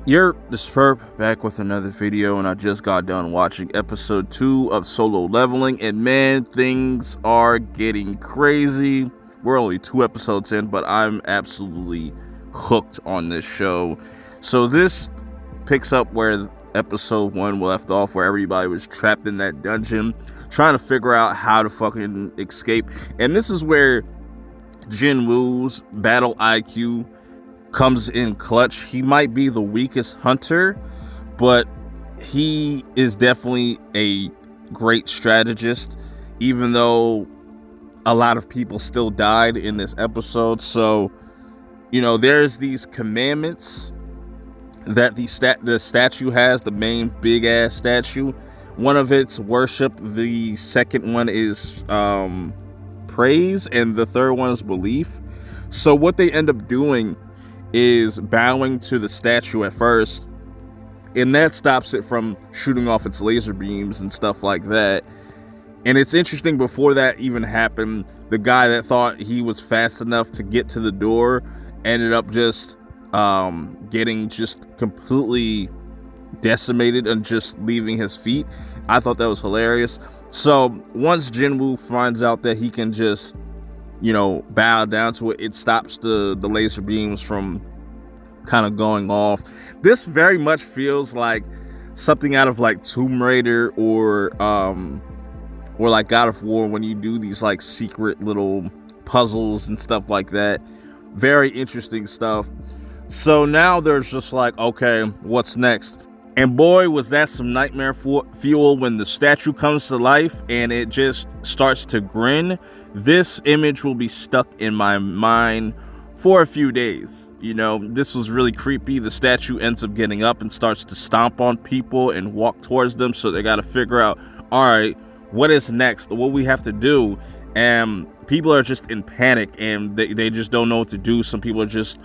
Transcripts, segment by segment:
You're the Spurp back with another video, and I just got done watching episode 2 of Solo Leveling, and man, things are getting crazy. We're only 2 episodes in, but I'm absolutely hooked on this show. So this picks up where episode 1 left off, where everybody was trapped in that dungeon, trying to figure out how to fucking escape. And this is where Jinwoo's battle IQ comes in clutch. He might be the weakest hunter, but he is definitely a great strategist, even though a lot of people still died in this episode. So, there's these commandments that the statue has, the main big ass statue. One of it's worship, the second one is praise, and the third one is belief. So what they end up doing is bowing to the statue at first, and that stops it from shooting off its laser beams and stuff like that. And it's interesting, before that even happened, the guy that thought he was fast enough to get to the door ended up just getting just completely decimated and just leaving his feet. I thought that was hilarious. So once Jinwoo finds out that he can just bow down to it, it stops the laser beams from kind of going off. This very much feels like something out of like Tomb Raider or like God of War, when you do these like secret little puzzles and stuff like that. Very interesting stuff. So now there's just like, okay, what's next? And boy, was that some nightmare fuel when the statue comes to life and it just starts to grin. This image will be stuck in my mind for a few days. This was really creepy. The statue ends up getting up and starts to stomp on people and walk towards them. So they got to figure out, all right, what is next? What we have to do? And people are just in panic and they just don't know what to do. Some people are just,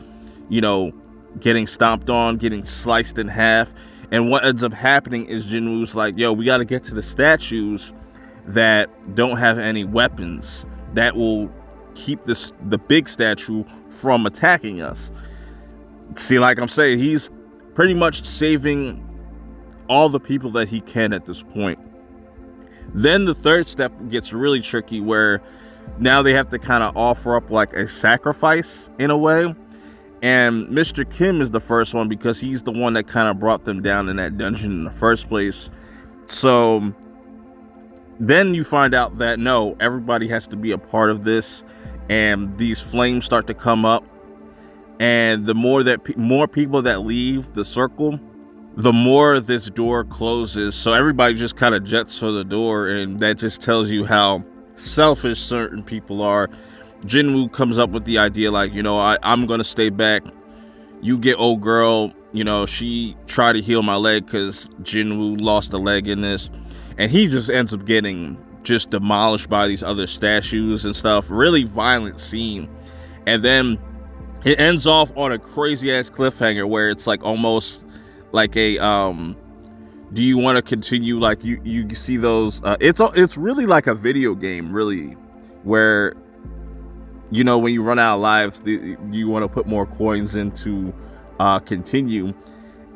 getting stomped on, getting sliced in half. And what ends up happening is Jinwoo's like, yo, we got to get to the statues that don't have any weapons that will keep the big statue from attacking us. See, like I'm saying, he's pretty much saving all the people that he can at this point. Then the third step gets really tricky, where now they have to kind of offer up like a sacrifice in a way. And Mr. Kim is the first one, because he's the one that kind of brought them down in that dungeon in the first place. So then you find out that no, everybody has to be a part of this, and these flames start to come up. And the more people that leave the circle, the more this door closes. So everybody just kind of jets for the door, and that just tells you how selfish certain people are. Jinwoo comes up with the idea like, I'm gonna stay back. You get old girl. She tried to heal my leg because Jinwoo lost a leg in this, and he just ends up getting just demolished by these other statues and stuff. Really violent scene. And then it ends off on a crazy ass cliffhanger where it's like almost like a do you want to continue? Like you see those it's really like a video game, really, where when you run out of lives, you want to put more coins into continue,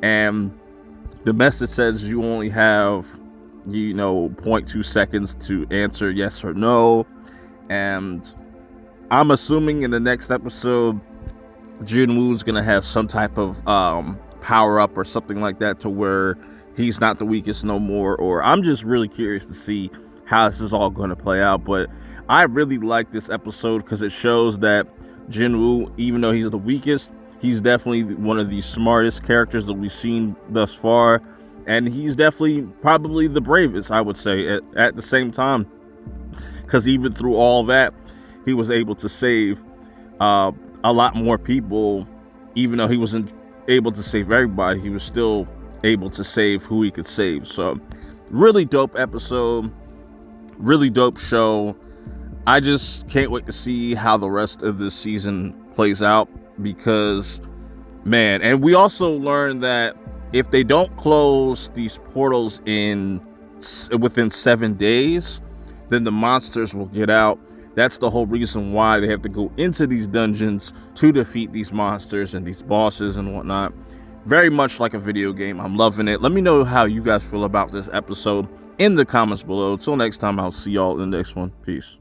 and the message says you only have 0.2 seconds to answer yes or no. And I'm assuming in the next episode Jinwoo's gonna have some type of power up or something like that, to where he's not the weakest no more. Or I'm just really curious to see how this is all going to play out. But I really like this episode because it shows that Jinwoo, even though he's the weakest, he's definitely one of the smartest characters that we've seen thus far. And he's definitely probably the bravest, I would say, at the same time. Because even through all that, he was able to save a lot more people. Even though he wasn't able to save everybody, he was still able to save who he could save. So really dope episode, really dope show. I just can't wait to see how the rest of this season plays out, because man. And we also learned that if they don't close these portals within 7 days, then the monsters will get out. That's the whole reason why they have to go into these dungeons to defeat these monsters and these bosses and whatnot. Very much like a video game. I'm loving it. Let me know how you guys feel about this episode in the comments below. Till next time, I'll see y'all in the next one. Peace.